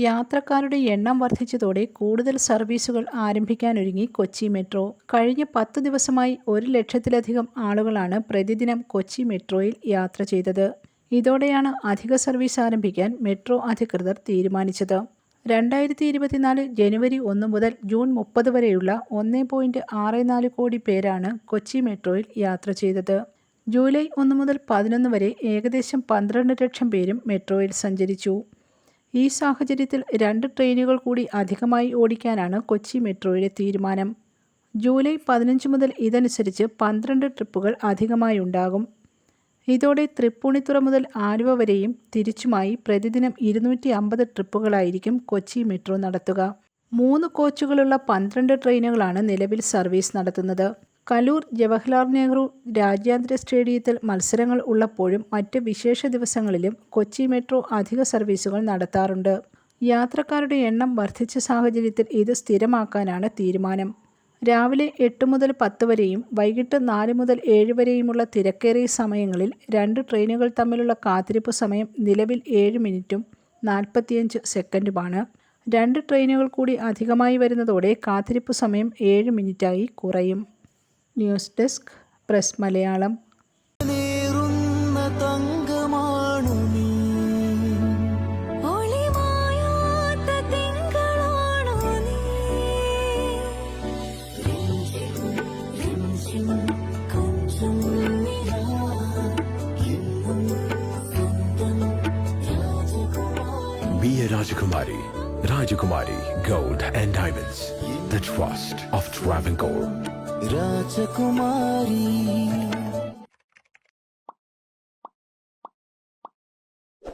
യാത്രക്കാരുടെ എണ്ണം വർദ്ധിച്ചതോടെ കൂടുതൽ സർവീസുകൾ ആരംഭിക്കാനൊരുങ്ങി കൊച്ചി മെട്രോ. കഴിഞ്ഞ 10 ദിവസമായി 1,00,000-ലധികം ആളുകളാണ് പ്രതിദിനം കൊച്ചി മെട്രോയിൽ യാത്ര ചെയ്തത്. ഇതോടെയാണ് അധിക സർവീസ് ആരംഭിക്കാൻ മെട്രോ അധികൃതർ തീരുമാനിച്ചത്. 2024 ജനുവരി 1 മുതൽ ജൂൺ 30 വരെയുള്ള 1.64 കോടി പേരാണ് കൊച്ചി മെട്രോയിൽ യാത്ര ചെയ്തത്. ജൂലൈ 1 മുതൽ 11 വരെ ഏകദേശം 12 ലക്ഷം പേരും മെട്രോയിൽ സഞ്ചരിച്ചു. ഈ സാഹചര്യത്തിൽ 2 ട്രെയിനുകൾ കൂടി അധികമായി ഓടിക്കാനാണ് കൊച്ചി മെട്രോയുടെ തീരുമാനം. ജൂലൈ 15 മുതൽ ഇതനുസരിച്ച് 12 ട്രിപ്പുകൾ അധികമായി ഉണ്ടാകും. ഇതോടെ തൃപ്പൂണിത്തുറ മുതൽ ആലുവ വരെയും തിരിച്ചുമായി പ്രതിദിനം 250 ട്രിപ്പുകളായിരിക്കും കൊച്ചി മെട്രോ നടത്തുക. 3 കോച്ചുകളുള്ള 12 ട്രെയിനുകളാണ് നിലവിൽ സർവീസ് നടത്തുന്നത്. കലൂർ ജവഹർലാൽ നെഹ്റു രാജ്യാന്തര സ്റ്റേഡിയത്തിൽ മത്സരങ്ങൾ ഉള്ളപ്പോഴും മറ്റ് വിശേഷ ദിവസങ്ങളിലും കൊച്ചി മെട്രോ അധിക സർവീസുകൾ നടത്താറുണ്ട്. യാത്രക്കാരുടെ എണ്ണം വർദ്ധിച്ച സാഹചര്യത്തിൽ ഇത് സ്ഥിരമാക്കാനാണ് തീരുമാനം. രാവിലെ 8 മുതൽ 10 വരെയും വൈകിട്ട് 4 മുതൽ 7 വരെയുമുള്ള തിരക്കേറിയ സമയങ്ങളിൽ 2 ട്രെയിനുകൾ തമ്മിലുള്ള കാത്തിരിപ്പ് സമയം നിലവിൽ 7 മിനിറ്റും 45 സെക്കൻഡുമാണ്. 2 ട്രെയിനുകൾ കൂടി അധികമായി വരുന്നതോടെ കാത്തിരിപ്പ് സമയം 7 മിനിറ്റായി കുറയും. News desk press Malayalam. Be a Rajakumari. Rajakumari Gold and Diamonds. The trust of Travancore. Rajakumari.